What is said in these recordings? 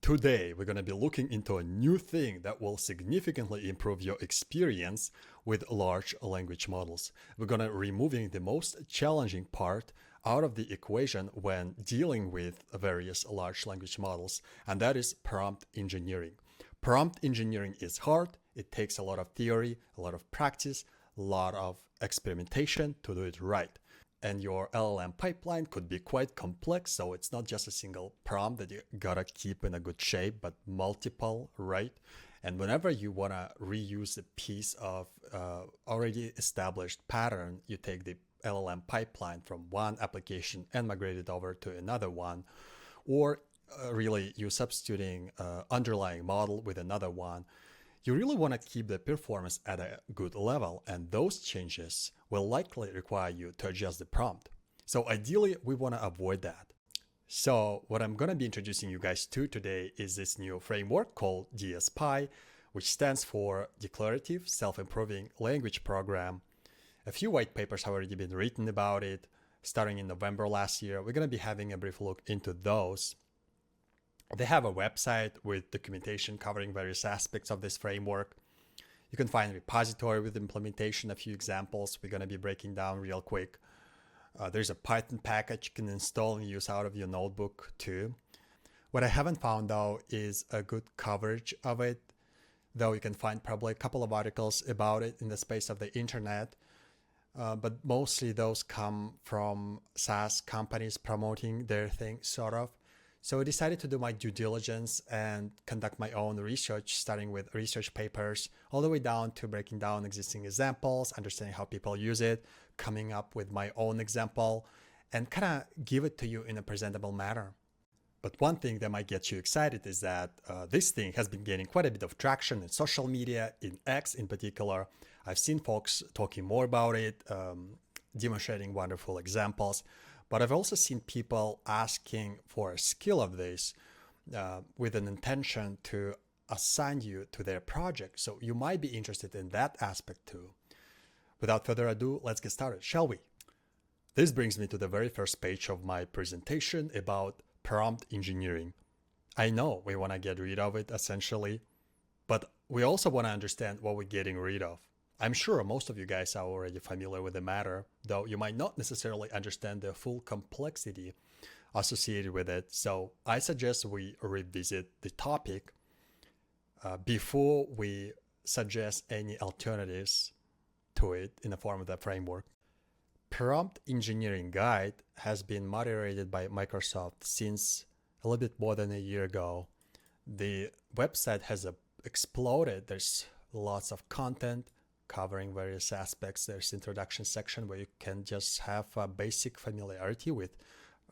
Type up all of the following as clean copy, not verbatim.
Today, we're going to be looking into a new thing that will significantly improve your experience with large language models. We're going to removing the most challenging part out of the equation when dealing with various large language models, and that is prompt engineering. Prompt engineering is hard. It takes a lot of theory, a lot of practice, a lot of experimentation to do it right. And your LLM pipeline could be quite complex, so it's not just a single prompt that you gotta keep in a good shape, but multiple, right? And whenever you wanna reuse a piece of already established pattern, you take the LLM pipeline from one application and migrate it over to another one, or really you substituting underlying model with another one. You really want to keep the performance at a good level, and those changes will likely require you to adjust the prompt. So ideally, we want to avoid that. So what I'm going to be introducing you guys to today is this new framework called DSPy, which stands for Declarative Self-Improving Language Program. A few white papers have already been written about it. Starting in November last year, we're going to be having a brief look into those. They have a website with documentation covering various aspects of this framework. You can find a repository with implementation, a few examples we're going to be breaking down real quick. There's a Python package you can install and use out of your notebook too. What I haven't found though is a good coverage of it, though you can find probably a couple of articles about it in the space of the internet. But mostly those come from SaaS companies promoting their thing, sort of. So I decided to do my due diligence and conduct my own research, starting with research papers, all the way down to breaking down existing examples, understanding how people use it, coming up with my own example, and kind of give it to you in a presentable manner. But one thing that might get you excited is that this thing has been gaining quite a bit of traction in social media, in X in particular. I've seen folks talking more about it, demonstrating wonderful examples. But I've also seen people asking for a skill of this with an intention to assign you to their project. So you might be interested in that aspect too. Without further ado, let's get started, shall we? This brings me to the very first page of my presentation about prompt engineering. I know we want to get rid of it essentially, but we also want to understand what we're getting rid of. I'm sure most of you guys are already familiar with the matter, though you might not necessarily understand the full complexity associated with it. So I suggest we revisit the topic before we suggest any alternatives to it in the form of the framework. Prompt Engineering Guide has been moderated by Microsoft since a little bit more than a year ago. The website has exploded. There's lots of content covering various aspects. There's introduction section where you can just have a basic familiarity with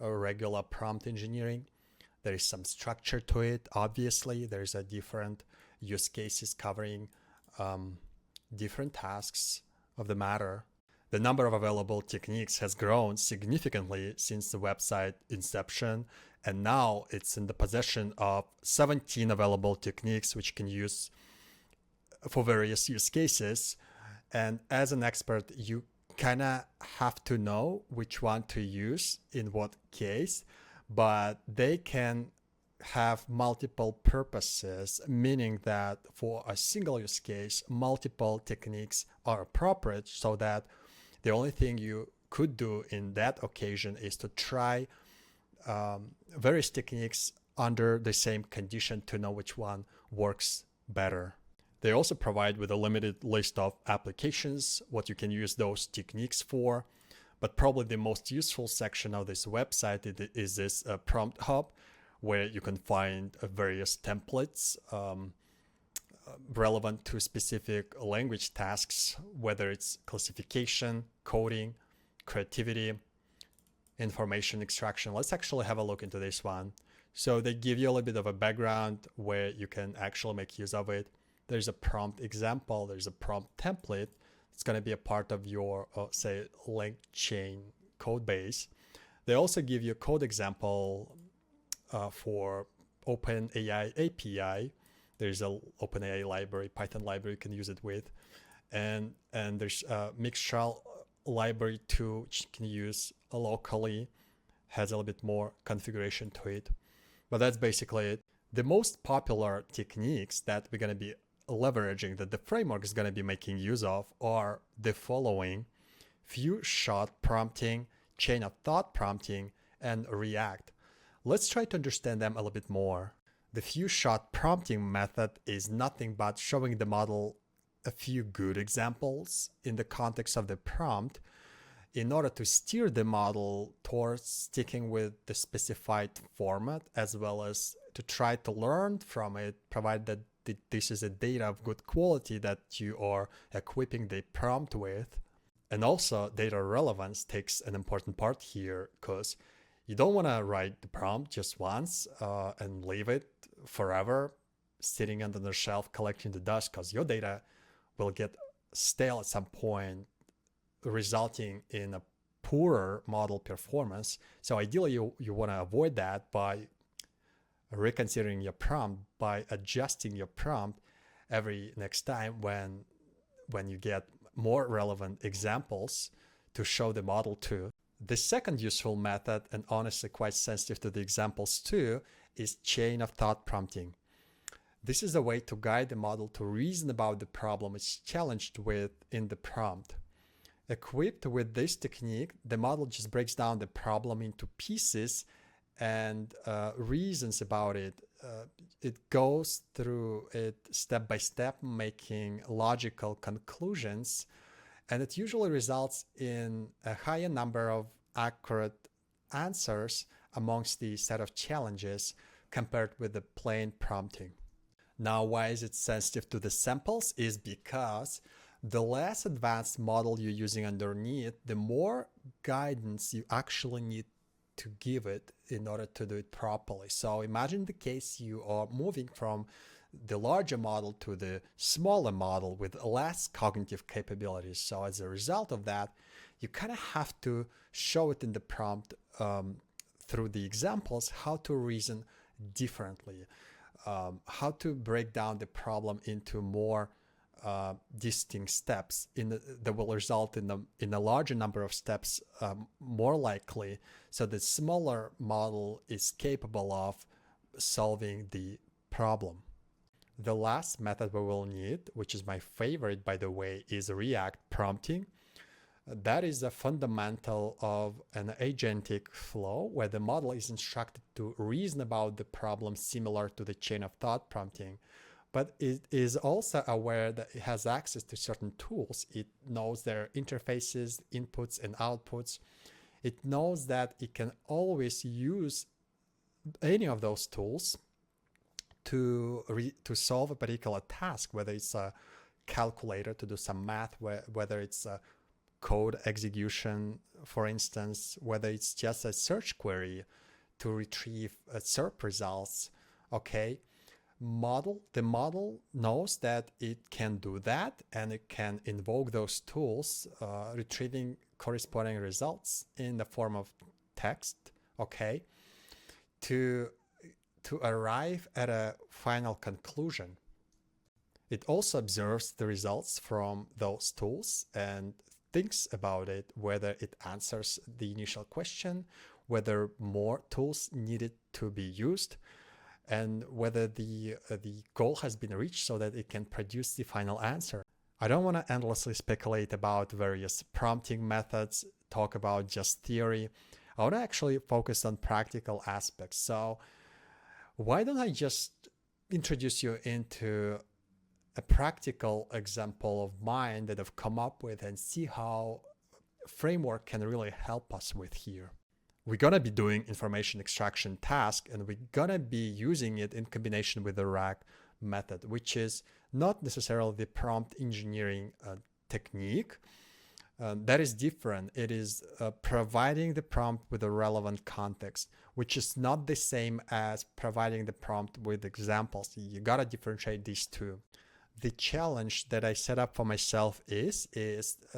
regular prompt engineering. There is some structure to it. Obviously, there's a different use cases covering different tasks of the matter. The number of available techniques has grown significantly since the website inception, and now it's in the possession of 17 available techniques which you can use for various use cases. And as an expert, you kind of have to know which one to use in what case, but they can have multiple purposes, meaning that for a single use case, multiple techniques are appropriate, so that the only thing you could do in that occasion is to try various techniques under the same condition to know which one works better. They also provide with a limited list of applications, what you can use those techniques for. But probably the most useful section of this website is this prompt hub, where you can find various templates relevant to specific language tasks, whether it's classification, coding, creativity, information extraction. Let's actually have a look into this one. So they give you a little bit of a background where you can actually make use of it. There's a prompt example, there's a prompt template. It's going to be a part of your, say, LangChain code base. They also give you a code example for OpenAI API. There's an OpenAI library, Python library you can use it with. And there's a Mixtral library too, which you can use locally. Has a little bit more configuration to it. But that's basically it. The most popular techniques that we're going to be leveraging, that the framework is going to be making use of, are the following: few shot prompting, chain of thought prompting, and React. Let's try to understand them a little bit more. The few shot prompting method is nothing but showing the model a few good examples in the context of the prompt in order to steer the model towards sticking with the specified format, as well as to try to learn from it, provided that this is a data of good quality that you are equipping the prompt with. And also, data relevance takes an important part here, because you don't want to write the prompt just once and leave it forever sitting under the shelf collecting the dust, because your data will get stale at some point, resulting in a poorer model performance. So ideally, you want to avoid that by reconsidering your prompt, by adjusting your prompt every next time when you get more relevant examples to show the model to. The second useful method, and honestly quite sensitive to the examples too, is chain of thought prompting. This is a way to guide the model to reason about the problem it's challenged with in the prompt. Equipped with this technique, the model just breaks down the problem into pieces and reasons about it. It goes through it step by step, making logical conclusions, and it usually results in a higher number of accurate answers amongst the set of challenges compared with the plain prompting. Now, why is it sensitive to the samples? Is because the less advanced model you're using underneath, the more guidance you actually need to give it in order to do it properly. So imagine the case you are moving from the larger model to the smaller model with less cognitive capabilities. So as a result of that, you kind of have to show it in the prompt through the examples how to reason differently, how to break down the problem into more distinct steps that will result in a larger number of steps, more likely, so the smaller model is capable of solving the problem. The last method we will need, which is my favorite by the way, is React prompting. That is a fundamental of an agentic flow where the model is instructed to reason about the problem similar to the chain of thought prompting. But it is also aware that it has access to certain tools. It knows their interfaces, inputs, and outputs. It knows that it can always use any of those tools to solve a particular task, whether it's a calculator to do some math, whether it's a code execution, for instance, whether it's just a search query to retrieve SERP results. Okay. The model knows that it can do that, and it can invoke those tools, retrieving corresponding results in the form of text, okay, to arrive at a final conclusion. It also observes the results from those tools and thinks about it, whether it answers the initial question, whether more tools needed to be used, and whether the goal has been reached so that it can produce the final answer. I don't want to endlessly speculate about various prompting methods, talk about just theory. I want to actually focus on practical aspects. So why don't I just introduce you into a practical example of mine that I've come up with and see how framework can really help us with here. We're going to be doing information extraction task, and we're going to be using it in combination with the RAG method, which is not necessarily the prompt engineering technique. That is different. It is providing the prompt with a relevant context, which is not the same as providing the prompt with examples. You got to differentiate these two. The challenge that I set up for myself is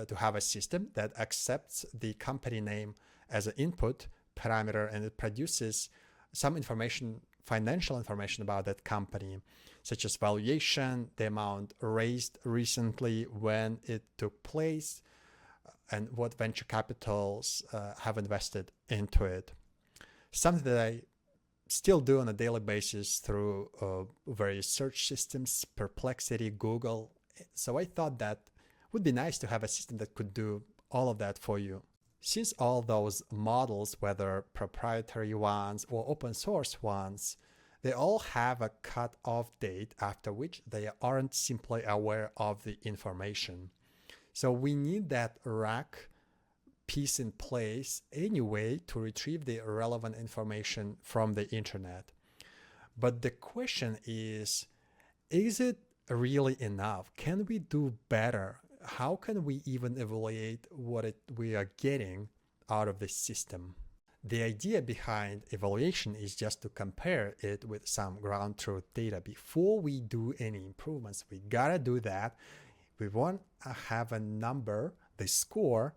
to have a system that accepts the company name as an input parameter, and it produces some information, financial information about that company, such as valuation, the amount raised recently, when it took place, and what venture capitals have invested into it. Something that I still do on a daily basis through various search systems, Perplexity, Google. So I thought that would be nice to have a system that could do all of that for you. Since all those models, whether proprietary ones or open source ones, they all have a cut-off date after which they aren't simply aware of the information. So we need that rack piece in place anyway to retrieve the relevant information from the internet. But the question is it really enough? Can we do better? How can we even evaluate what we are getting out of the system? The idea behind evaluation is just to compare it with some ground truth data. Before we do any improvements, we gotta do that. We want to have a number, the score,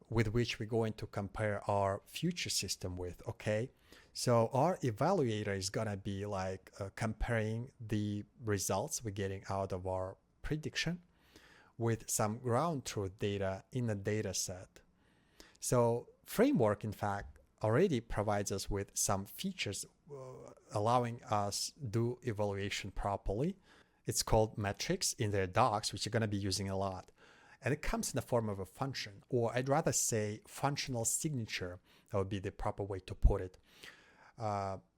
with which we're going to compare our future system with, okay? So our evaluator is gonna be like comparing the results we're getting out of our prediction with some ground truth data in a data set. So framework, in fact, already provides us with some features allowing us do evaluation properly. It's called metrics in their docs, which you're going to be using a lot. And it comes in the form of a function, or I'd rather say functional signature. That would be the proper way to put it.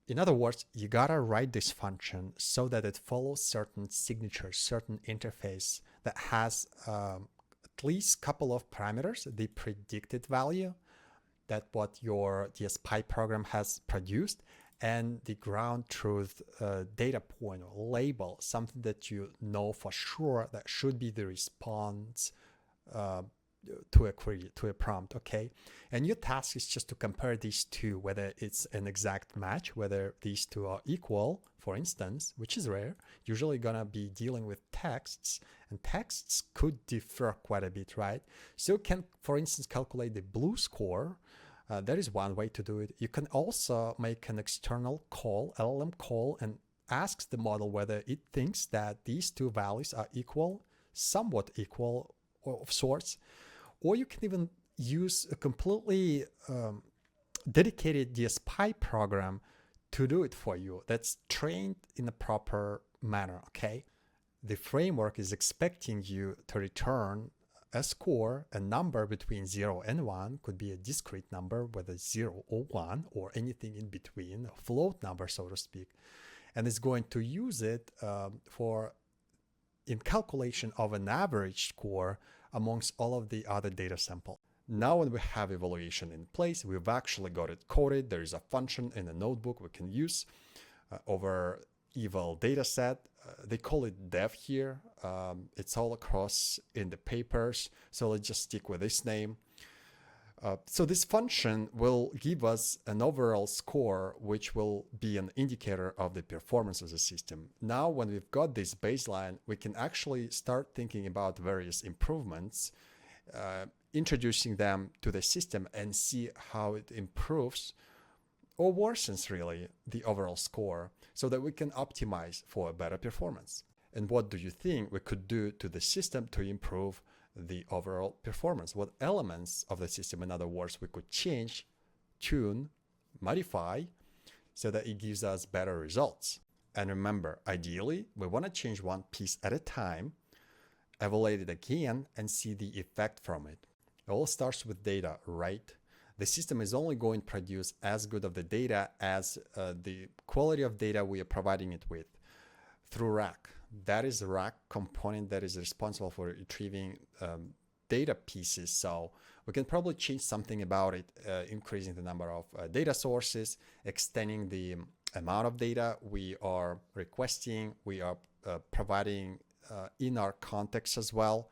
In other words, you gotta write this function so that it follows certain signatures, certain interface that has at least a couple of parameters, the predicted value that what your DSPy program has produced, and the ground truth data point or label, something that you know for sure that should be the response to a query, to a prompt, okay? And your task is just to compare these two, whether it's an exact match, whether these two are equal, for instance, which is rare. Usually gonna be dealing with texts, and texts could differ quite a bit, right? So you can, for instance, calculate the blue score. That is one way to do it. You can also make an external call, LLM call, and ask the model whether it thinks that these two values are equal, somewhat equal, or of sorts. Or you can even use a completely dedicated DSPy program to do it for you that's trained in a proper manner, okay? The framework is expecting you to return a score, a number between 0 and 1, could be a discrete number, whether 0 or 1, or anything in between, a float number, so to speak. And it's going to use it in calculation of an average score amongst all of the other data samples. Now when we have evaluation in place, we've actually got it coded. There is a function in a notebook we can use over eval dataset. They call it dev here. It's all across in the papers. So let's just stick with this name. So this function will give us an overall score, which will be an indicator of the performance of the system. Now, when we've got this baseline, we can actually start thinking about various improvements, introducing them to the system and see how it improves or worsens really the overall score so that we can optimize for a better performance. And what do you think we could do to the system to improve the overall performance? What elements of the system, in other words, we could change, tune, modify so that it gives us better results? And remember, ideally, we want to change one piece at a time, evaluate it again, and see the effect from it. It all starts with data, right? The system is only going to produce as good of the data as the quality of data we are providing it with through rack. That is the rack component that is responsible for retrieving data pieces. So we can probably change something about it, increasing the number of data sources, extending the amount of data we are requesting, we are providing in our context as well.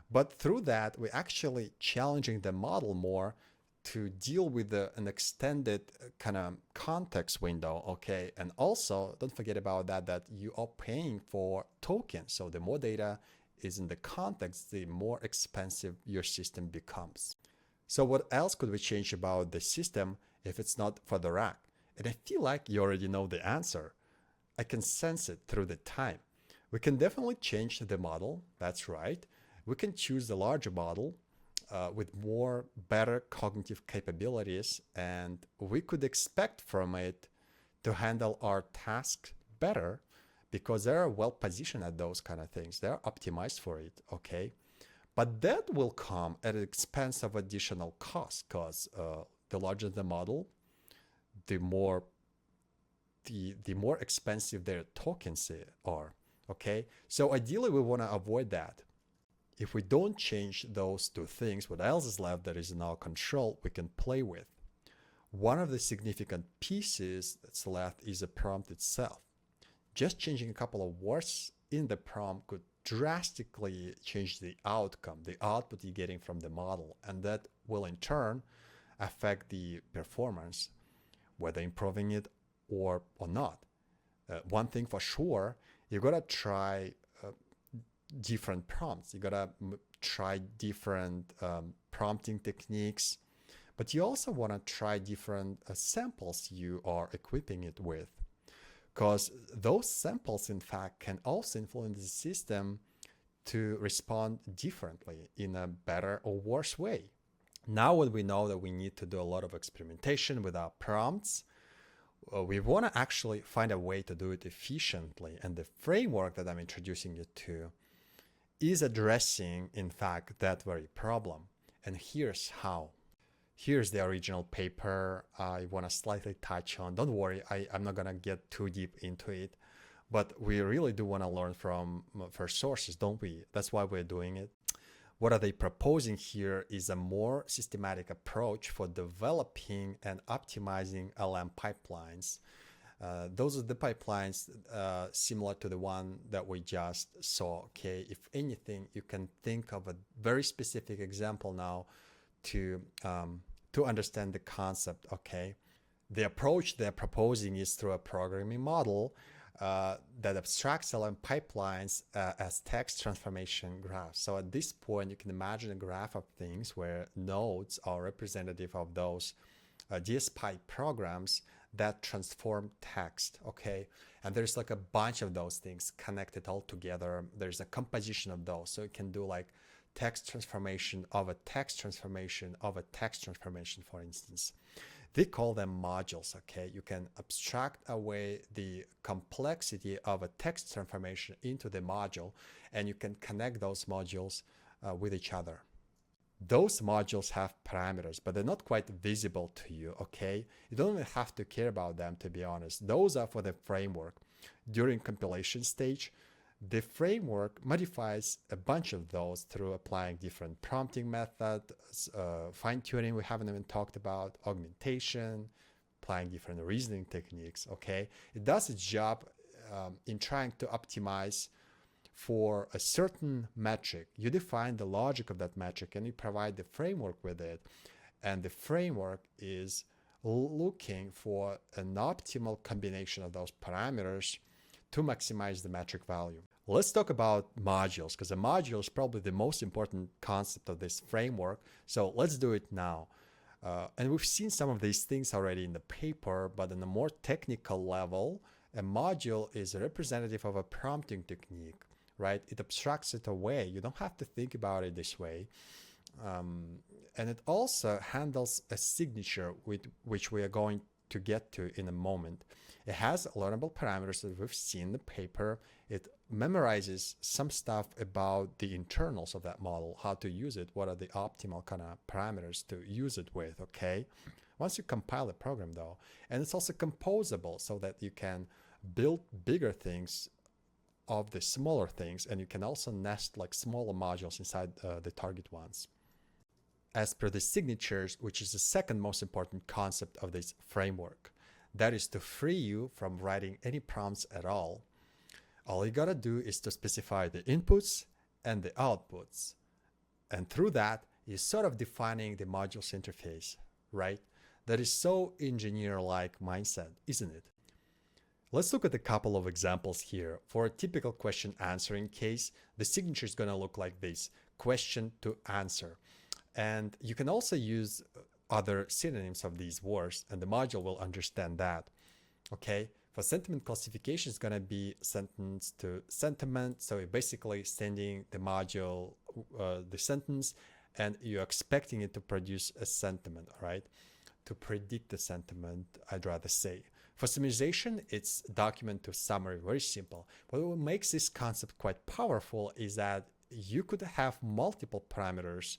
But through that, we're actually challenging the model more to deal with an extended kind of context window, okay? And also, don't forget about that you are paying for tokens. So the more data is in the context, the more expensive your system becomes. So what else could we change about the system if it's not for the rack? And I feel like you already know the answer. I can sense it through the time. We can definitely change the model, that's right. We can choose the larger model with better cognitive capabilities, and we could expect from it to handle our tasks better because they're well positioned at those kind of things. They're optimized for it, okay? But that will come at the expense of additional costs because the larger the model, the more expensive their tokens are, okay? So ideally, we want to avoid that. If we don't change those two things, what else is left that is in our control, we can play with. One of the significant pieces that's left is the prompt itself. Just changing a couple of words in the prompt could drastically change the outcome, the output you're getting from the model, and that will in turn affect the performance, whether improving it or not. One thing for sure, you gotta try different prompts. You gotta try different prompting techniques, but you also want to try different samples you are equipping it with, because those samples in fact can also influence the system to respond differently in a better or worse way. Now when we know that we need to do a lot of experimentation with our prompts, we want to actually find a way to do it efficiently, and the framework that I'm introducing you to is addressing, in fact, that very problem. And here's how. Here's the original paper I want to slightly touch on. Don't worry, I'm not going to get too deep into it, but we really do want to learn from first sources, don't we? That's why we're doing it. What are they proposing here is a more systematic approach for developing and optimizing LM pipelines. Those are the pipelines similar to the one that we just saw, okay? If anything, you can think of a very specific example now to understand the concept, okay? The approach they're proposing is through a programming model that abstracts LM pipelines as text transformation graphs. So at this point, you can imagine a graph of things where nodes are representative of those DSPy programs that transform text, okay? And there's like a bunch of those things connected all together. There's a composition of those. So you can do like text transformation of a text transformation of a text transformation, for instance. They call them modules, okay? You can abstract away the complexity of a text transformation into the module, and you can connect those modules with each other. Those modules have parameters, but they're not quite visible to you, okay? You don't even have to care about them, to be honest. Those are for the framework. During compilation stage, the framework modifies a bunch of those through applying different prompting methods, fine-tuning we haven't even talked about, augmentation, applying different reasoning techniques, okay? It does its job in trying to optimize for a certain metric. You define the logic of that metric and you provide the framework with it. And the framework is looking for an optimal combination of those parameters to maximize the metric value. Let's talk about modules, because a module is probably the most important concept of this framework. So let's do it now. And we've seen some of these things already in the paper, but on a more technical level, a module is a representative of a prompting technique, right? It abstracts it away. You don't have to think about it this way. And it also handles a signature, with which we are going to get to in a moment. It has learnable parameters that we've seen in the paper. It memorizes some stuff about the internals of that model, how to use it, what are the optimal kind of parameters to use it with, okay? Once you compile the program though, and it's also composable so that you can build bigger things of the smaller things, and you can also nest like smaller modules inside the target ones. As per the signatures, which is the second most important concept of this framework, that is to free you from writing any prompts at all. All you gotta do is to specify the inputs and the outputs. And through that, you're sort of defining the module's interface, right? That is so engineer-like mindset, isn't it? Let's look at a couple of examples here. For a typical question answering case, the signature is gonna look like this: question to answer. And you can also use other synonyms of these words, and the module will understand that, okay? For sentiment classification, it's gonna be sentence to sentiment. So you're basically sending the module the sentence, and you're expecting it to produce a sentiment, right? To predict the sentiment, I'd rather say. For summarization, it's document to summary, very simple. But what makes this concept quite powerful is that you could have multiple parameters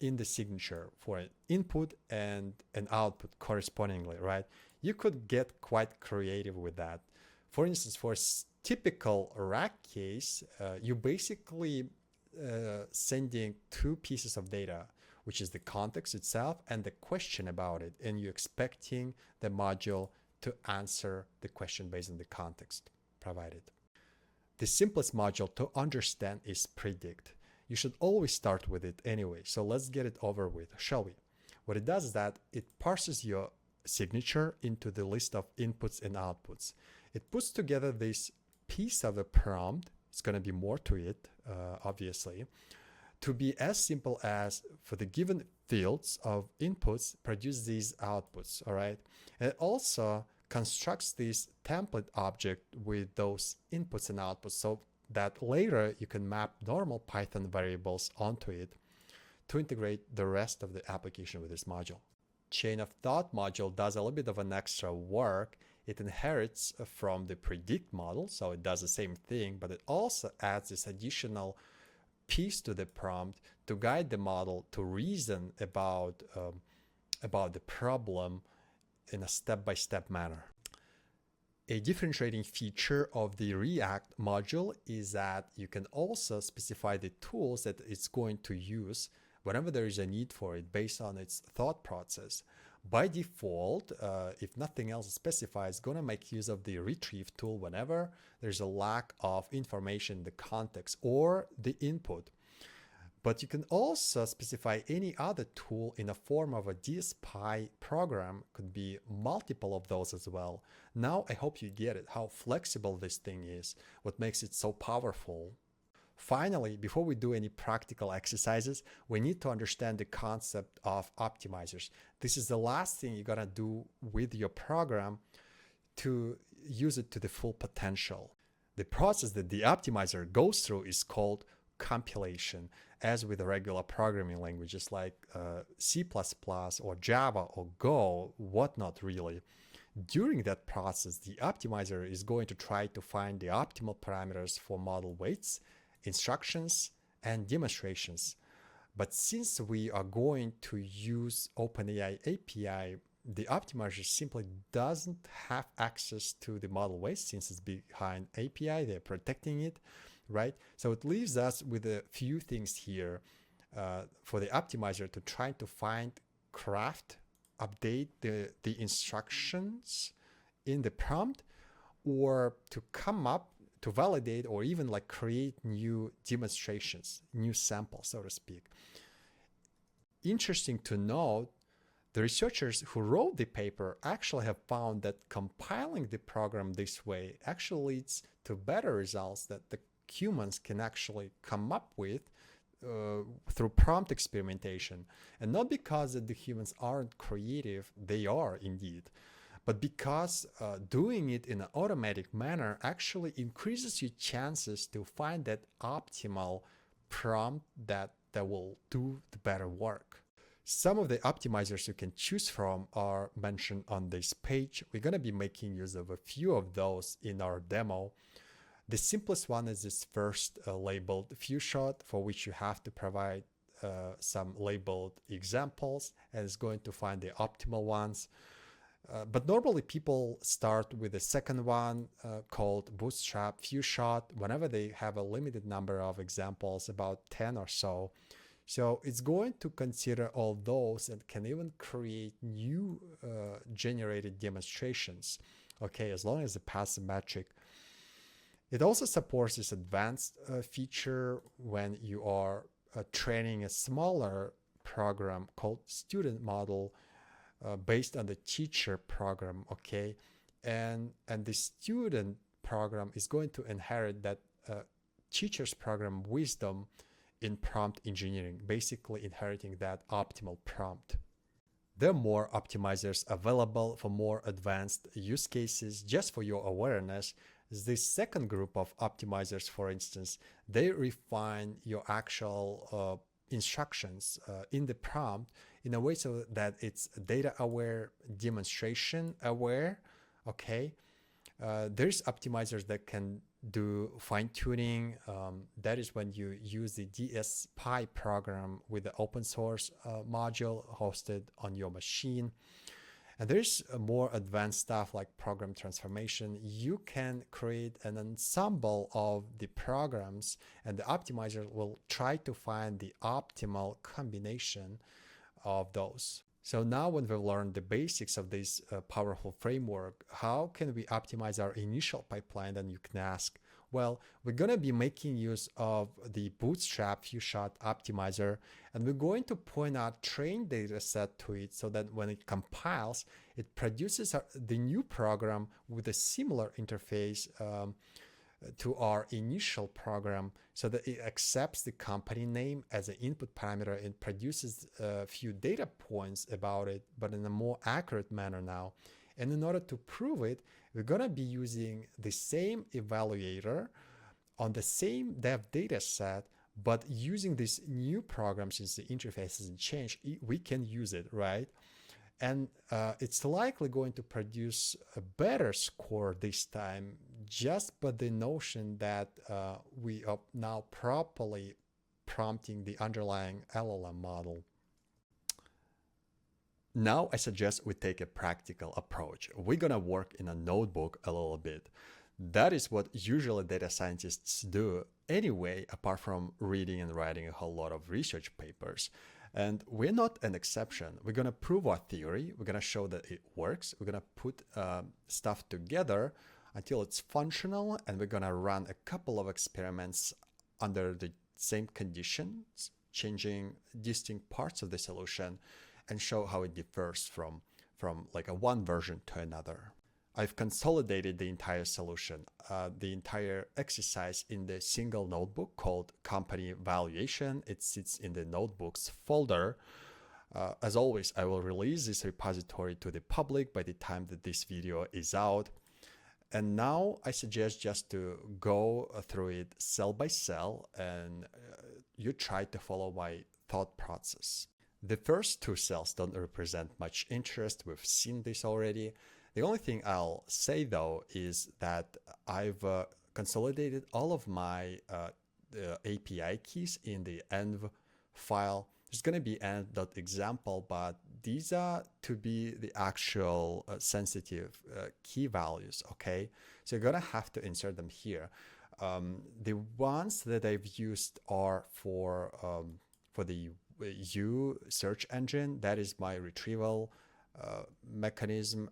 in the signature for an input and an output correspondingly, right? You could get quite creative with that. For instance, for a typical rack case, you basically sending two pieces of data, which is the context itself and the question about it, and you're expecting the module to answer the question based on the context provided. The simplest module to understand is predict. You should always start with it anyway, so let's get it over with, shall we? What it does is that it parses your signature into the list of inputs and outputs. It puts together this piece of a prompt. It's going to be more to it, obviously, to be as simple as for the given fields of inputs, produce these outputs, all right? And it also constructs this template object with those inputs and outputs so that later you can map normal Python variables onto it to integrate the rest of the application with this module. Chain of thought module does a little bit of an extra work. It inherits from the predict model, so it does the same thing, but it also adds this additional piece to the prompt to guide the model to reason about the problem in a step-by-step manner. A differentiating feature of the React module is that you can also specify the tools that it's going to use whenever there is a need for it based on its thought process. By default, if nothing else specified, it's going to make use of the retrieve tool whenever there's a lack of information in the context or the input. But you can also specify any other tool in a form of a DSPy program, could be multiple of those as well. Now I hope you get it, how flexible this thing is, what makes it so powerful. Finally, before we do any practical exercises, we need to understand the concept of optimizers. This is the last thing you're gonna do with your program to use it to the full potential. The process that the optimizer goes through is called compilation, as with regular programming languages like C++ or Java or Go, whatnot really. During that process, the optimizer is going to try to find the optimal parameters for model weights, instructions, and demonstrations. But since we are going to use OpenAI API, the optimizer simply doesn't have access to the model weights since it's behind API, they're protecting it, right? So it leaves us with a few things here for the optimizer to try to find, craft, update the instructions in the prompt, or to come up to validate or even like create new demonstrations, new samples, so to speak. Interesting to note, the researchers who wrote the paper actually have found that compiling the program this way actually leads to better results that the humans can actually come up with through prompt experimentation. And not because that the humans aren't creative, they are indeed, but because doing it in an automatic manner actually increases your chances to find that optimal prompt that will do the better work. Some of the optimizers you can choose from are mentioned on this page. We're going to be making use of a few of those in our demo. The simplest one is this first labeled few shot, for which you have to provide some labeled examples, and it's going to find the optimal ones. But normally people start with the second one called bootstrap few shot whenever they have a limited number of examples, about 10 or so. So it's going to consider all those and can even create new generated demonstrations, okay, as long as it passes the metric. It also supports this advanced feature when you are training a smaller program called student model based on the teacher program, okay? And the student program is going to inherit that teacher's program wisdom in prompt engineering, basically inheriting that optimal prompt. There are more optimizers available for more advanced use cases. Just for your awareness, this second group of optimizers, for instance, they refine your actual instructions in the prompt in a way so that it's data aware, demonstration aware, Okay, there's optimizers that can do fine tuning. That is when you use the DSPy program with the open source module hosted on your machine. And there's more advanced stuff like program transformation. You can create an ensemble of the programs, and the optimizer will try to find the optimal combination of those. So now when we've learned the basics of this powerful framework, how can we optimize our initial pipeline? Then you can ask, well, we're going to be making use of the Bootstrap few-shot optimizer, and we're going to point out train data set to it so that when it compiles, it produces the new program with a similar interface to our initial program, so that it accepts the company name as an input parameter and produces a few data points about it, but in a more accurate manner now. And in order to prove it, we're going to be using the same evaluator on the same dev data set, but using this new program, since the interface hasn't changed, we can use it, right? And it's likely going to produce a better score this time, just by the notion that we are now properly prompting the underlying LLM model. Now I suggest we take a practical approach. We're going to work in a notebook a little bit. That is what usually data scientists do anyway, apart from reading and writing a whole lot of research papers. And we're not an exception. We're going to prove our theory. We're going to show that it works. We're going to put stuff together until it's functional, and we're going to run a couple of experiments under the same conditions, changing distinct parts of the solution, and show how it differs from like a one version to another. I've consolidated the entire solution, the entire exercise in the single notebook called company valuation. It sits in the notebooks folder. As always, I will release this repository to the public by the time that this video is out. And now I suggest just to go through it cell by cell, and you try to follow my thought process. The first two cells don't represent much interest. We've seen this already. The only thing I'll say, though, is that I've consolidated all of my API keys in the env file. There's going to be env.example, but these are to be the actual sensitive key values, okay? So you're going to have to insert them here. The ones that I've used are for the U search engine. That is my retrieval mechanism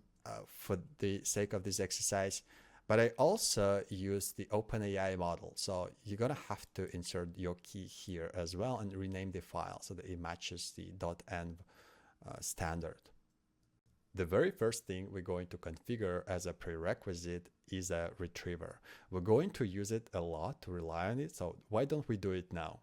for the sake of this exercise. But I also use the OpenAI model. So you're going to have to insert your key here as well and rename the file so that it matches the .env standard. The very first thing we're going to configure as a prerequisite is a retriever. We're going to use it a lot, to rely on it. So why don't we do it now?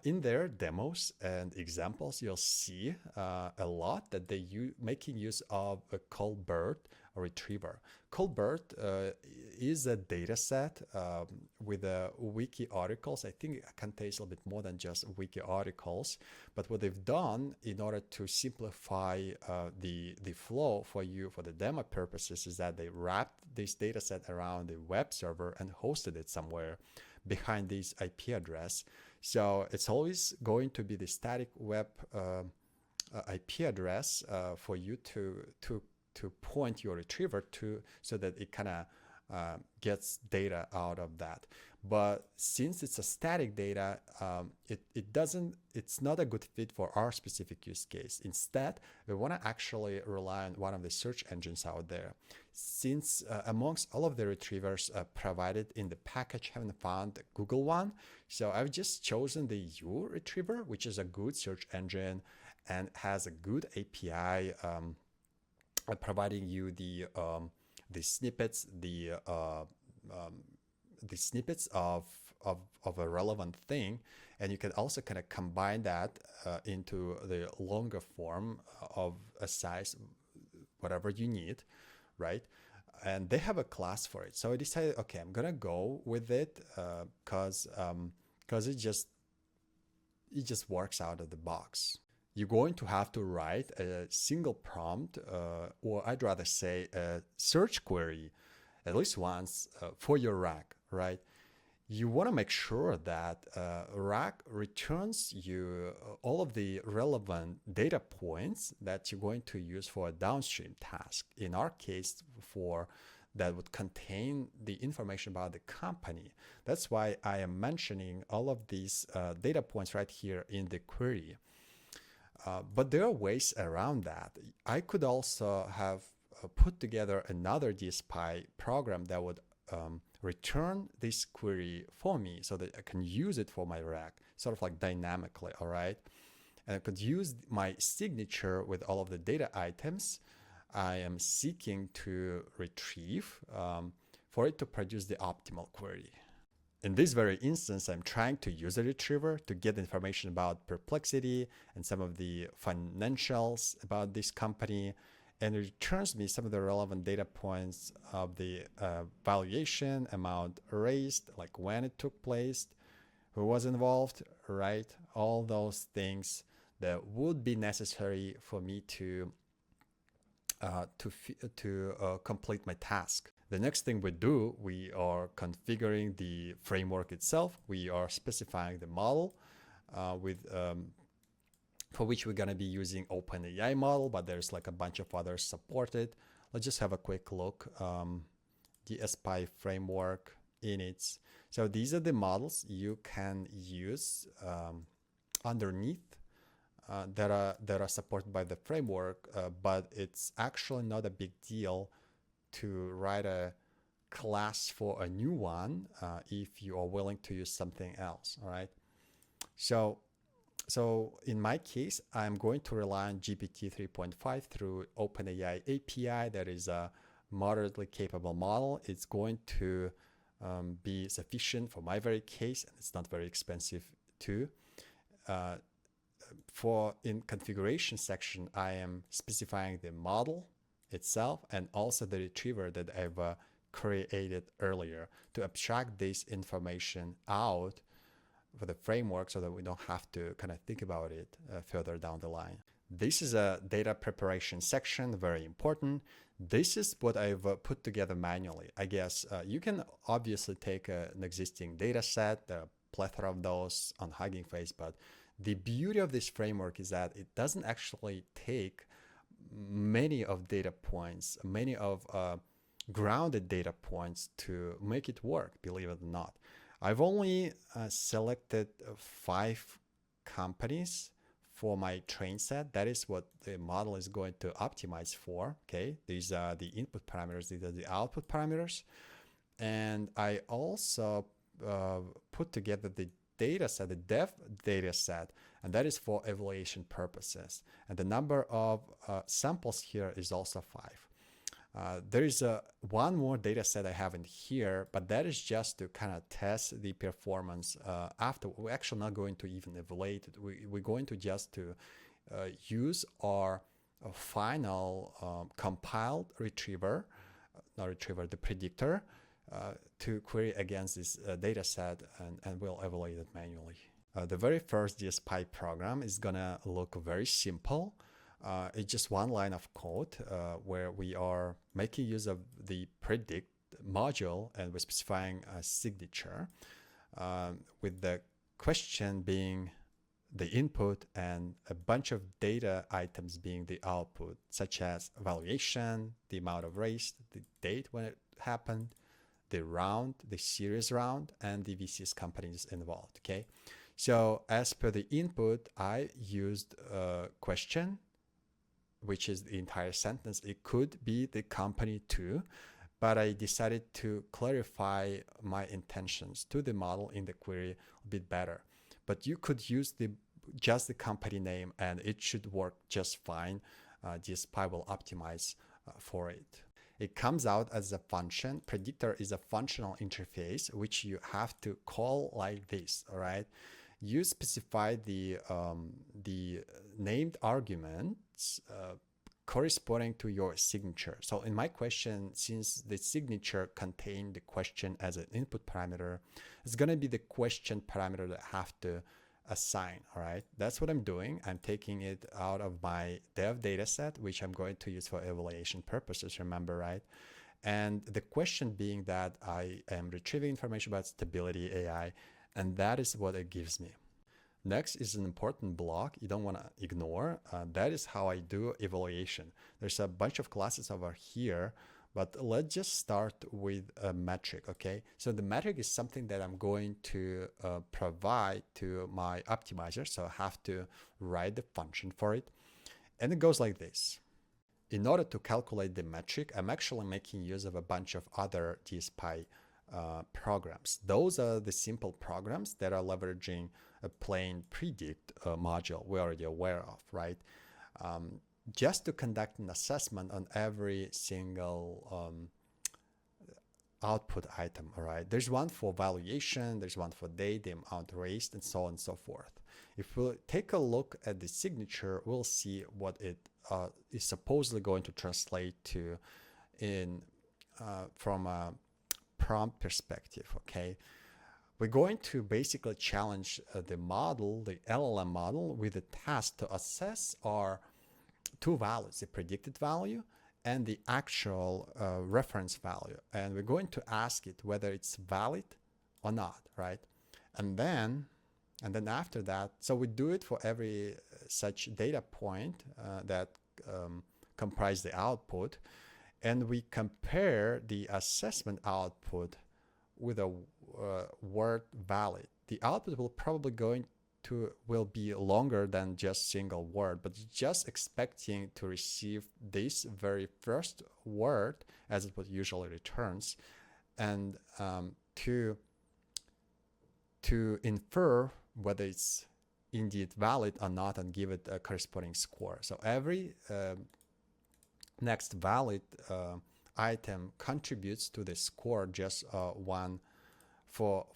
In their demos and examples, you'll see a lot that they making use of a Colbert retriever. Colbert is a data set with wiki articles. I think it contains a little bit more than just wiki articles. But what they've done in order to simplify the flow for you for the demo purposes is that they wrapped this data set around the web server and hosted it somewhere behind this IP address. So it's always going to be the static web IP address for you to point your retriever to, so that it kind of gets data out of that. But since it's a static data, it's not a good fit for our specific use case. Instead, we want to actually rely on one of the search engines out there. Since amongst all of the retrievers provided in the package, haven't found the Google one, so I've just chosen the U retriever, which is a good search engine and has a good API providing you the snippets, the snippets of a relevant thing, and you can also kind of combine that into the longer form of a size, whatever you need, right? And they have a class for it. So I decided, okay, I'm gonna go with it because it just works out of the box. you're going to have to write a single prompt, or I'd rather say a search query, at least once for your RAG, right? You want to make sure that RAG returns you all of the relevant data points that you're going to use for a downstream task. In our case, for that would contain the information about the company. That's why I am mentioning all of these data points right here in the query. But there are ways around that. I could also have put together another DSPy program that would return this query for me so that I can use it for my RAG, sort of like dynamically, all right? And I could use my signature with all of the data items I am seeking to retrieve for it to produce the optimal query. In this very instance, I'm trying to use a retriever to get information about Perplexity and some of the financials about this company, and it returns me some of the relevant data points of the valuation, amount raised, like when it took place, who was involved, right? All those things that would be necessary for me to complete my task. The next thing we do, we are configuring the framework itself. We are specifying the model for which we're going to be using OpenAI model, but there's like a bunch of others supported. Let's just have a quick look. DSPy framework inits. So these are the models you can use underneath that are supported by the framework, but it's actually not a big deal to write a class for a new one if you are willing to use something else. All right. So in my case, I'm going to rely on GPT 3.5 through OpenAI API. That is a moderately capable model. It's going to be sufficient for my very case, and it's not very expensive too. For in configuration section, I am specifying the model itself and also the retriever that I've created earlier to abstract this information out for the framework so that we don't have to kind of think about it further down the line. This is a data preparation section, very important. This is what I've put together manually. I guess you can obviously take an existing data set, there are a plethora of those on Hugging Face, but the beauty of this framework is that it doesn't actually take many of data points, many of grounded data points to make it work, believe it or not. I've only selected 5 companies for my train set. That is what the model is going to optimize for. Okay, these are the input parameters, these are the output parameters. And I also put together the data set, the dev data set, and that is for evaluation purposes. And the number of samples here is also 5. There is one more data set I have in here, but that is just to kind of test the performance after. We're actually not going to even evaluate it. We're going to just to use our final compiled retriever, the predictor, to query against this data set, and we'll evaluate it manually. The very first DSPy program is gonna look very simple. It's just one line of code where we are making use of the predict module and we're specifying a signature with the question being the input and a bunch of data items being the output, such as valuation, the amount of raised, the date when it happened, the round, the series round, and the VCS companies involved. Okay, so as per the input, I used a question, which is the entire sentence. It could be the company too, but I decided to clarify my intentions to the model in the query a bit better. But you could use just the company name and it should work just fine. DSPy will optimize for it. It comes out as a function. Predictor is a functional interface, which you have to call like this, all right? You specify the named arguments corresponding to your signature. So in my question, since the signature contained the question as an input parameter, it's going to be the question parameter that I have to assign. All right, that's what I'm doing. I'm taking it out of my dev dataset, which I'm going to use for evaluation purposes, remember, right? And the question being that I am retrieving information about stability AI, and that is what it gives me. Next is an important block you don't want to ignore. That is how I do evaluation. There's a bunch of classes over here, but let's just start with a metric, okay? So the metric is something that I'm going to provide to my optimizer. So I have to write the function for it. And it goes like this. In order to calculate the metric, I'm actually making use of a bunch of other DSPy programs. Those are the simple programs that are leveraging a plain predict module we're already aware of, right? Just to conduct an assessment on every single output item, all right? There's one for valuation, there's one for date, the amount raised, and so on and so forth. If we take a look at the signature, we'll see what it is supposedly going to translate to in from a prompt perspective, okay? We're going to basically challenge the model, the LLM model, with a task to assess our two values, the predicted value and the actual reference value. And we're going to ask it whether it's valid or not, right? And then after that, so we do it for every such data point that comprise the output, and we compare the assessment output with a word valid. The output will probably will be longer than just single word, but just expecting to receive this very first word as it would usually returns, and to infer whether it's indeed valid or not and give it a corresponding score. So every next valid item contributes to the score just one for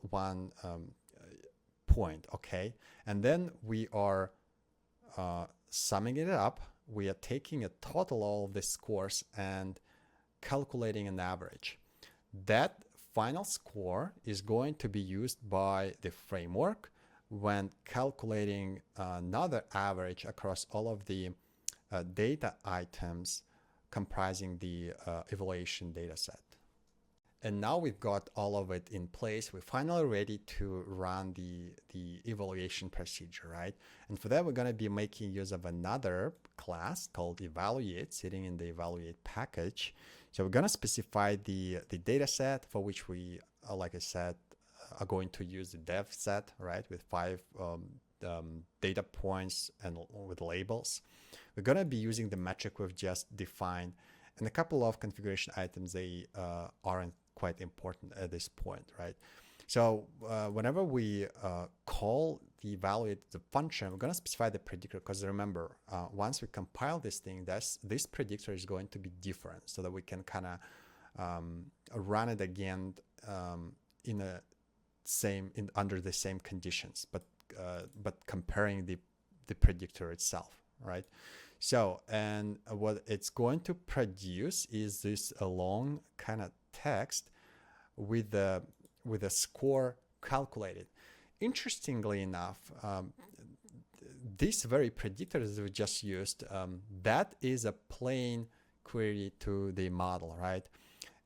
one point, okay? And then we are summing it up. We are taking a total of the scores and calculating an average. That final score is going to be used by the framework when calculating another average across all of the data items comprising the evaluation data set. And now we've got all of it in place. We're finally ready to run the evaluation procedure, right? And for that, we're going to be making use of another class called evaluate, sitting in the evaluate package. So we're going to specify the data set for which we, like I said, are going to use the dev set, right, with 5 data points and with labels. We're going to be using the metric we've just defined, and a couple of configuration items. They aren't quite important at this point, right? So whenever we call the evaluate the function, we're going to specify the predictor, because remember, once we compile this thing, this predictor is going to be different, so that we can kind of run it again under the same conditions, but comparing the predictor itself, right? So, and what it's going to produce is this long kind of text with a score calculated. Interestingly enough, this very predictor that we just used, that is a plain query to the model, right?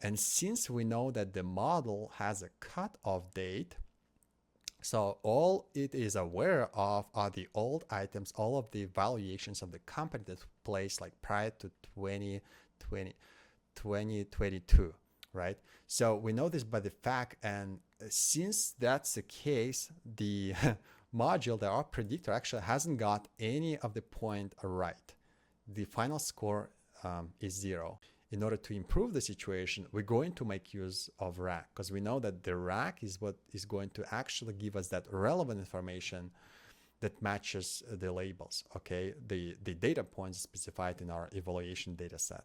And since we know that the model has a cutoff date, so all it is aware of are the old items, all of the valuations of the company that took place like prior to 2022, right? So we know this by the fact, and since that's the case, the module, our predictor, actually hasn't got any of the point right. The final score is 0. In order to improve the situation, we're going to make use of RAC, because we know that the RAC is what is going to actually give us that relevant information that matches the labels, okay? The data points specified in our evaluation data set.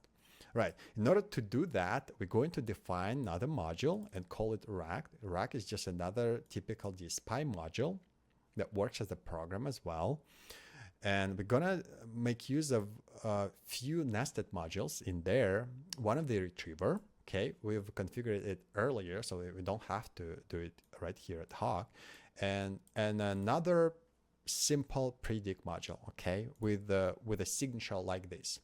Right, in order to do that, we're going to define another module and call it RAC. RAC is just another typical DSPy module that works as a program as well. And we're gonna make use of a few nested modules in there. One of the retriever, Okay, we've configured it earlier, so we don't have to do it right here at hoc. And another simple predict module, okay, with a signature like this.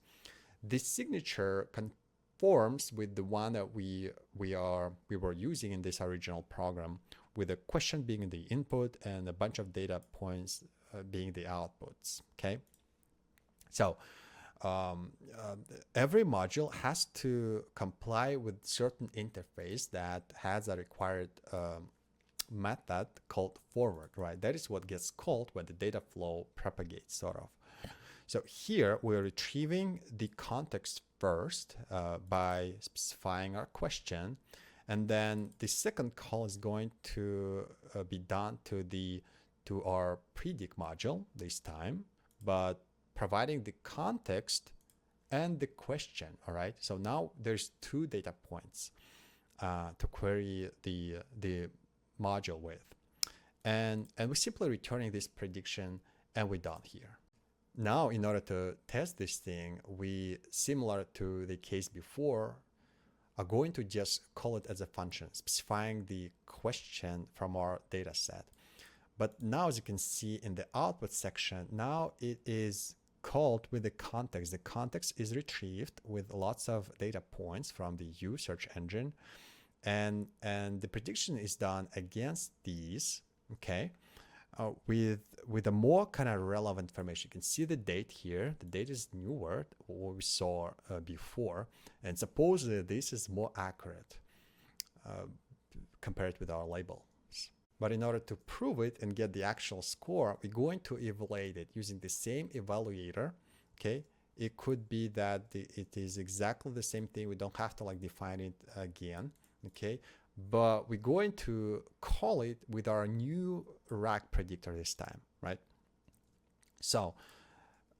This signature conforms with the one that we were using in this original program, with a question being the input and a bunch of data points being the outputs. Okay, so every module has to comply with certain interface that has a required method called forward, right? That is what gets called when the data flow propagates, sort of. So here we're retrieving the context first by specifying our question, and then the second call is going to be done to our predict module this time, but providing the context and the question. All right. So now there's two data points to query the module with, and we're simply returning this prediction, and we're done here. Now, in order to test this thing, we, similar to the case before, are going to just call it as a function, specifying the question from our data set. But now, as you can see in the output section, now it is called with the context. The context is retrieved with lots of data points from the U search engine, and the prediction is done against these, okay, with a more kind of relevant information. You can see the date here. The date is newer, what we saw before, and supposedly this is more accurate compared with our labels. But in order to prove it and get the actual score, we're going to evaluate it using the same evaluator. Okay, it could be that it is exactly the same thing. We don't have to like define it again. Okay, but we're going to call it with our new RAG predictor this time, right? So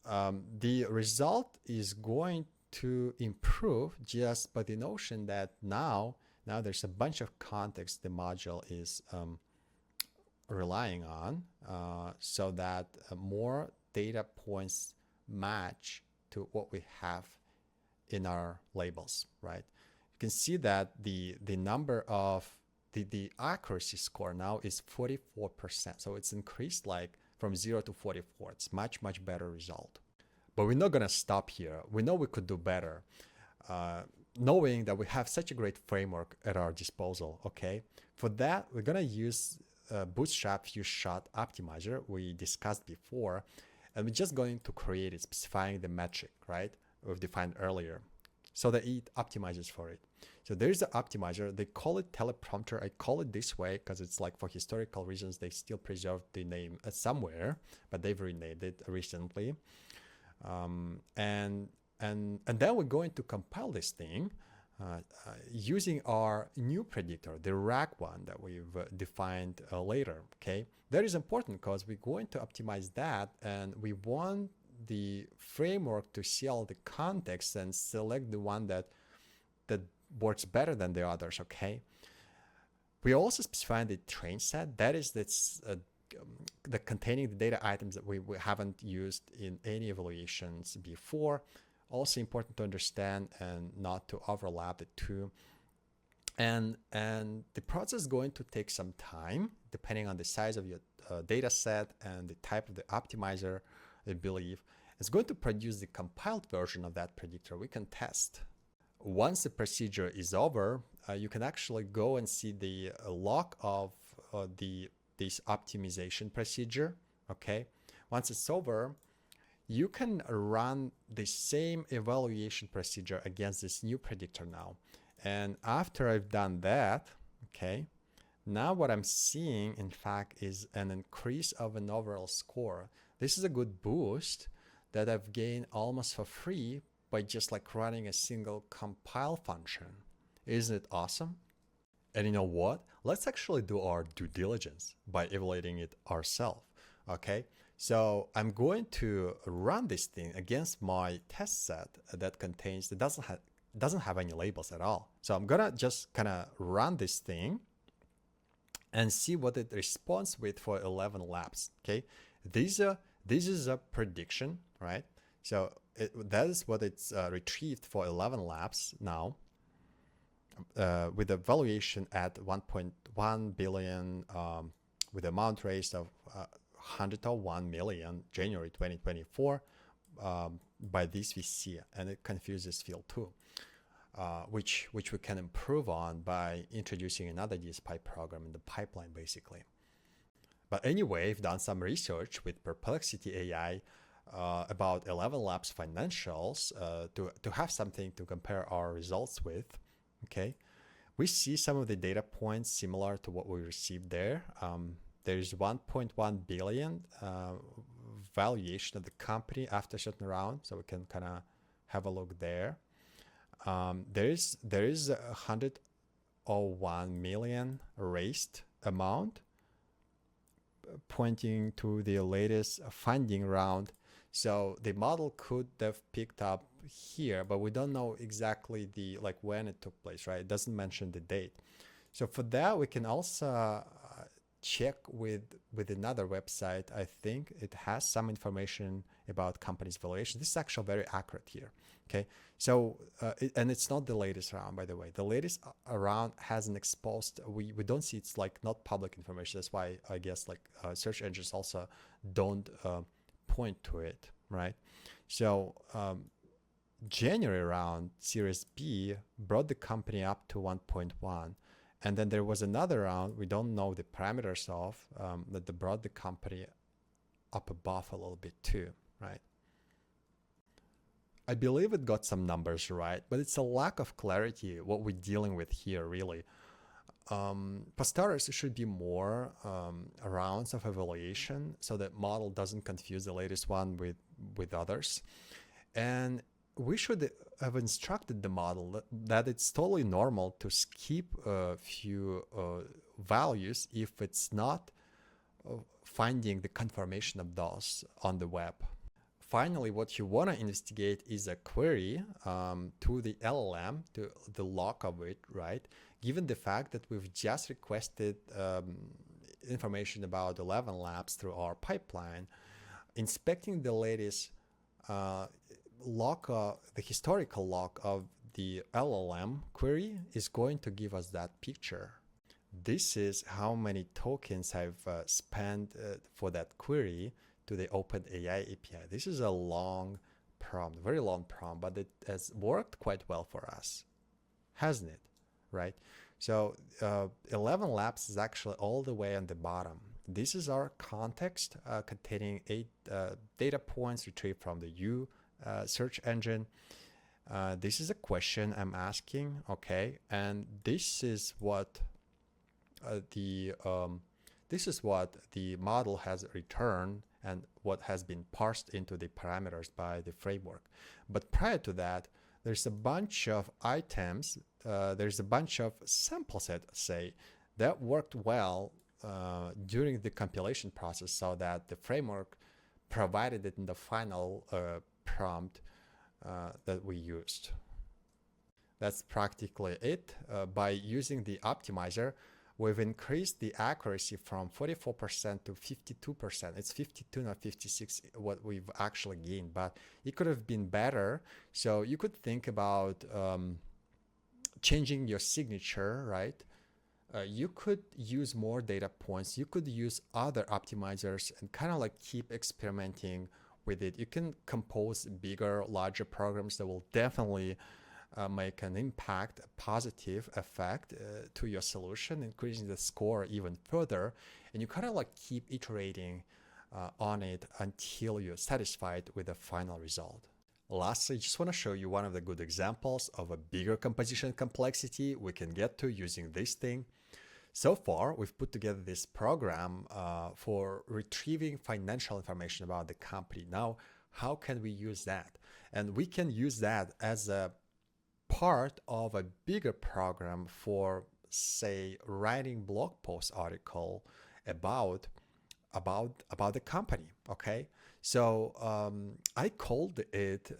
the result is going to improve just by the notion that now there's a bunch of context the module is relying on, so that more data points match to what we have in our labels, right? You can see that the number of the accuracy score now is 44%. So it's increased like from 0 to 44. It's much better result. But we're not going to stop here. We know we could do better, knowing that we have such a great framework at our disposal. Okay, for that we're going to use Bootstrap Few Shot Optimizer we discussed before, and we're just going to create it specifying the metric, right, we've defined earlier, so that it optimizes for it. So there's the optimizer. They call it teleprompter. I call it this way because it's like, for historical reasons, they still preserve the name somewhere, but they've renamed it recently. And then we're going to compile this thing using our new predictor, the RAG one that we've defined later. Okay, that is important because we're going to optimize that, and we want the framework to see all the context and select the one that works better than the others. Okay, we also specify the train set. That is the containing the data items that we haven't used in any evaluations before. Also important to understand and not to overlap the two. And the process is going to take some time depending on the size of your data set and the type of the optimizer. I believe it's going to produce the compiled version of that predictor we can test. Once the procedure is over, you can actually go and see the log of this optimization procedure. Okay, once it's over, you can run the same evaluation procedure against this new predictor now. And after I've done that, okay, now what I'm seeing, in fact, is an increase of an overall score. This is a good boost that I've gained almost for free by just like running a single compile function. Isn't it awesome? And you know what? Let's actually do our due diligence by evaluating it ourselves. Okay, so I'm going to run this thing against my test set that doesn't have any labels at all. So I'm gonna just kind of run this thing and see what it responds with for 11 laps. Okay, this is a prediction, right? So that is what it's retrieved for 11 laps now. with a valuation at 1.1 billion, with amount raised of 101 million January 2024 by this VC, and it confuses field too, which we can improve on by introducing another DSPy program in the pipeline, basically. But anyway, I've done some research with Perplexity AI about 11 Labs financials to have something to compare our results with. Okay, we see some of the data points similar to what we received there. There's 1.1 billion valuation of the company after a certain round, so we can kind of have a look there. There is 101 million raised amount, pointing to the latest funding round. So the model could have picked up here, but we don't know exactly the when it took place, right? It doesn't mention the date. So for that, we can also check with another website. I think it has some information about company's valuation. This is actually very accurate here. Okay, so and it's not the latest round, by the way. The latest round hasn't exposed. We don't see, it's not public information. That's why I guess search engines also don't point to it, right? So January round Series B brought the company up to 1.1. And then there was another round we don't know the parameters of that brought the company up above a little bit too, right? I believe it got some numbers right, but it's a lack of clarity what we're dealing with here, really. For starters, there should be more rounds of evaluation so that model doesn't confuse the latest one with others. And we should have instructed the model that it's totally normal to skip a few values if it's not finding the confirmation of those on the web. Finally, what you want to investigate is a query to the LLM, to the log of it, right? Given the fact that we've just requested information about 11 labs through our pipeline, inspecting the latest log, the historical log of the LLM query is going to give us that picture. This is how many tokens I've spent for that query to the OpenAI API. This is a long prompt, very long prompt, but it has worked quite well for us, hasn't it? Right? So 11 labs is actually all the way on the bottom. This is our context containing 8 data points retrieved from the U search engine. This is a question I'm asking, okay, and this is what the model has returned and what has been parsed into the parameters by the framework. But prior to that, there's a bunch of items, there's a bunch of sample set, say, that worked well during the compilation process, so that the framework provided it in the final prompt that we used. That's practically it. By using the optimizer, we've increased the accuracy from 44% to 52%. It's 52, not 56, what we've actually gained, but it could have been better. So you could think about changing your signature, right? You could use more data points. You could use other optimizers and kind of keep experimenting with it. You can compose bigger, larger programs that will definitely make an impact, a positive effect to your solution, increasing the score even further. And you kind of keep iterating on it until you're satisfied with the final result. Lastly, I just want to show you one of the good examples of a bigger composition complexity we can get to using this thing. So far, we've put together this program for retrieving financial information about the company. Now, how can we use that? And we can use that as a part of a bigger program for, say, writing blog post article about the company. Okay, so I called it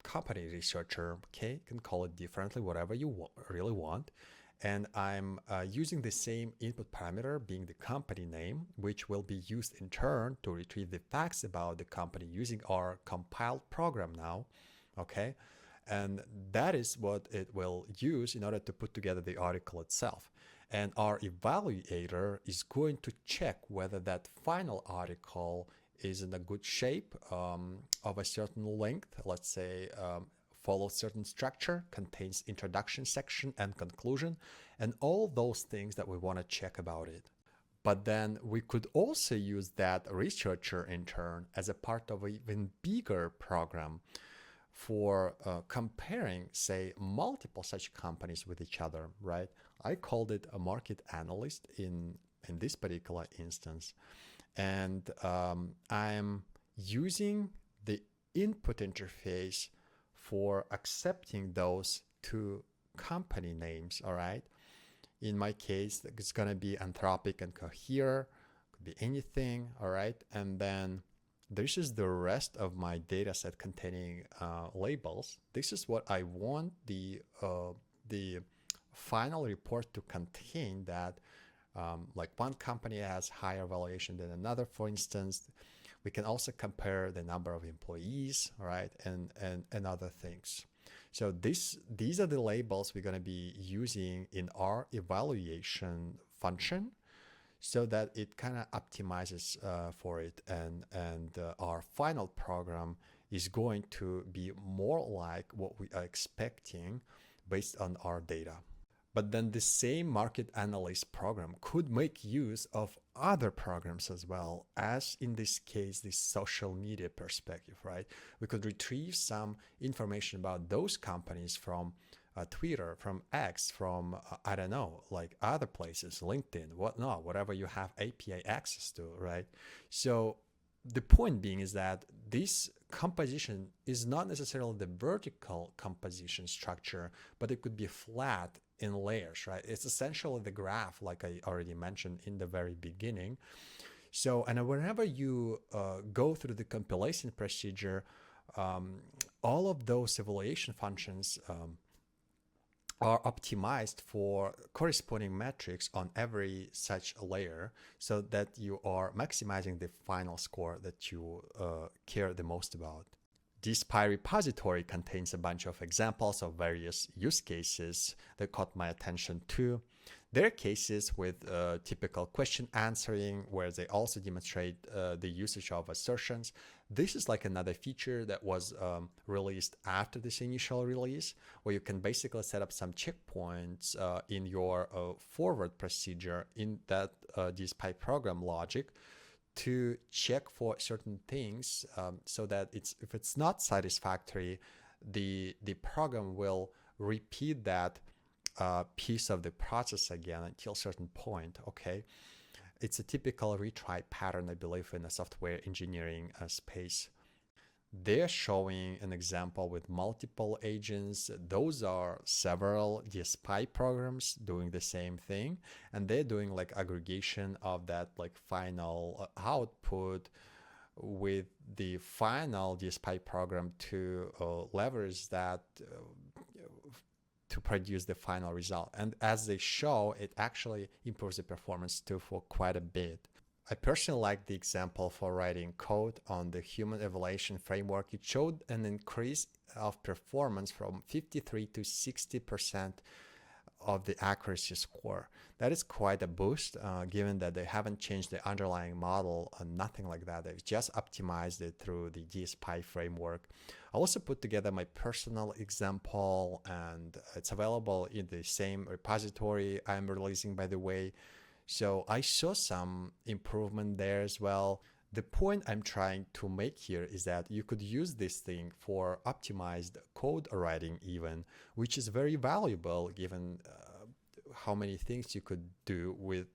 company researcher. Okay, you can call it differently, whatever you really want. And I'm using the same input parameter, being the company name, which will be used in turn to retrieve the facts about the company using our compiled program now. Okay. And that is what it will use in order to put together the article itself. And our evaluator is going to check whether that final article is in a good shape, of a certain length, let's say follows certain structure, contains introduction section and conclusion, and all those things that we want to check about it. But then we could also use that researcher in turn as a part of an even bigger program for comparing, say, multiple such companies with each other, right? I called it a market analyst in this particular instance. And I'm using the input interface for accepting those two company names, all right? In my case, it's going to be Anthropic and Cohere, could be anything, all right? And then this is the rest of my data set containing labels. This is what I want the final report to contain, that like one company has higher valuation than another, for instance. We can also compare the number of employees, right, and other things. So these are the labels we're going to be using in our evaluation function, so that it kind of optimizes for it, and our final program is going to be more like what we are expecting based on our data. But then the same market analyst program could make use of other programs as well, as in this case, the social media perspective, right? We could retrieve some information about those companies from Twitter, from X, from, I don't know, like other places, LinkedIn, whatnot, whatever you have API access to, right? So the point being is that this composition is not necessarily the vertical composition structure, but it could be flat in layers, right? It's essentially the graph, like I already mentioned in the very beginning. So, and whenever you go through the compilation procedure, all of those evaluation functions are optimized for corresponding metrics on every such layer, so that you are maximizing the final score that you care the most about. DSPy repository contains a bunch of examples of various use cases that caught my attention too. There are cases with typical question answering, where they also demonstrate the usage of assertions. This is like another feature that was released after this initial release, where you can basically set up some checkpoints in your forward procedure in that DSPy program logic to check for certain things, so that if it's not satisfactory, the program will repeat that piece of the process again until a certain point. Okay, it's a typical retry pattern, I believe, in the software engineering space. They're showing an example with multiple agents. Those are several DSPy programs doing the same thing, and they're doing like aggregation of that like final output with the final DSPy program to leverage that to produce the final result. And as they show, it actually improves the performance too for quite a bit. I personally like the example for writing code on the human evaluation framework. It showed an increase of performance from 53 to 60% of the accuracy score. That is quite a boost, given that they haven't changed the underlying model, nothing like that. They've just optimized it through the DSPy framework. I also put together my personal example, and it's available in the same repository I'm releasing, by the way. So I saw some improvement there as well. The point I'm trying to make here is that you could use this thing for optimized code writing even, which is very valuable given how many things you could do with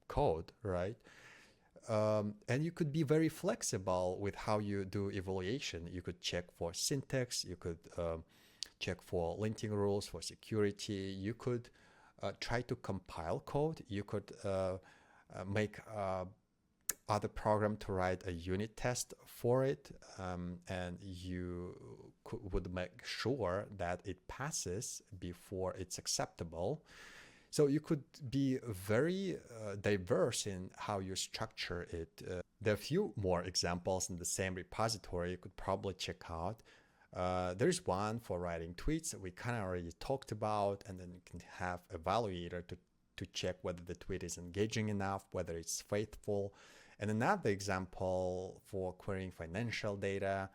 code, right? And you could be very flexible with how you do evaluation. You could check for syntax, you could check for linting rules, for security, you could try to compile code. You could make other program to write a unit test for it, and you would make sure that it passes before it's acceptable. So you could be very diverse in how you structure it. There are a few more examples in the same repository you could probably check out. There's one for writing tweets that we kind of already talked about, and then you can have evaluator to check whether the tweet is engaging enough, whether it's faithful. And another example for querying financial data.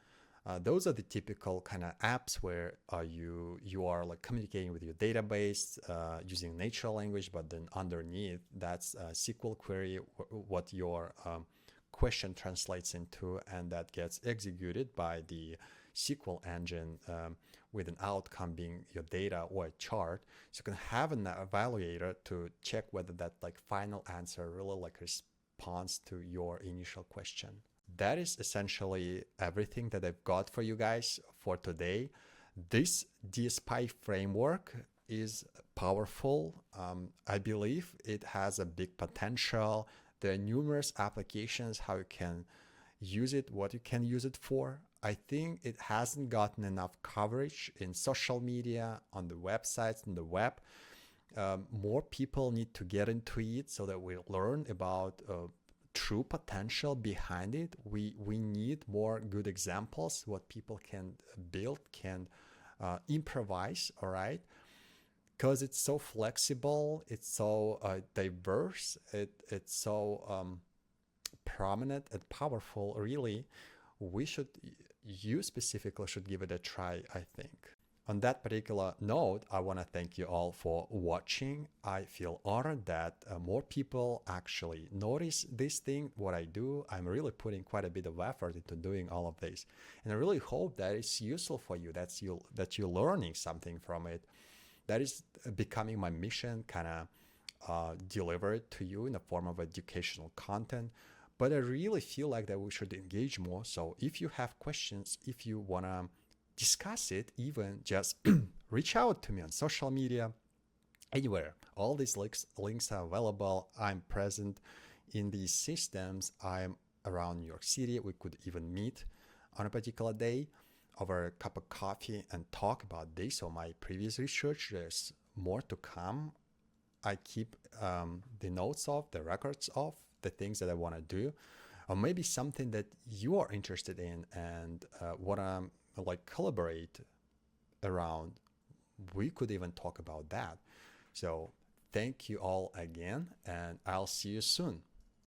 Those are the typical kind of apps where you are like communicating with your database using natural language, but then underneath that's a SQL query, what your question translates into, and that gets executed by the SQL engine with an outcome being your data or a chart. So you can have an evaluator to check whether that like final answer really like responds to your initial question. That is essentially everything that I've got for you guys for today. This DSPy framework is powerful. I believe it has a big potential. There are numerous applications how you can use it, what you can use it for. I think it hasn't gotten enough coverage in social media, on the websites, on the web. More people need to get into it so that we learn about true potential behind it. We need more good examples, what people can build, can improvise, all right? Because it's so flexible, it's so diverse, it's so prominent and powerful, really. You specifically should give it a try, I think. On that particular note, I want to thank you all for watching. I feel honored that more people actually notice this thing, what I do. I'm really putting quite a bit of effort into doing all of this. And I really hope that it's useful for you, that you're learning something from it. That is becoming my mission, kind of deliver it to you in the form of educational content. But I really feel like that we should engage more. So if you have questions, if you want to discuss it, even just reach out to me on social media, anywhere. All these links are available. I'm present in these systems. I'm around New York City. We could even meet on a particular day over a cup of coffee and talk about this or my previous research. There's more to come. I keep the notes of, the records of the things that I want to do, or maybe something that you are interested in and want to like collaborate around. We could even talk about that. So thank you all again, and I'll see you soon.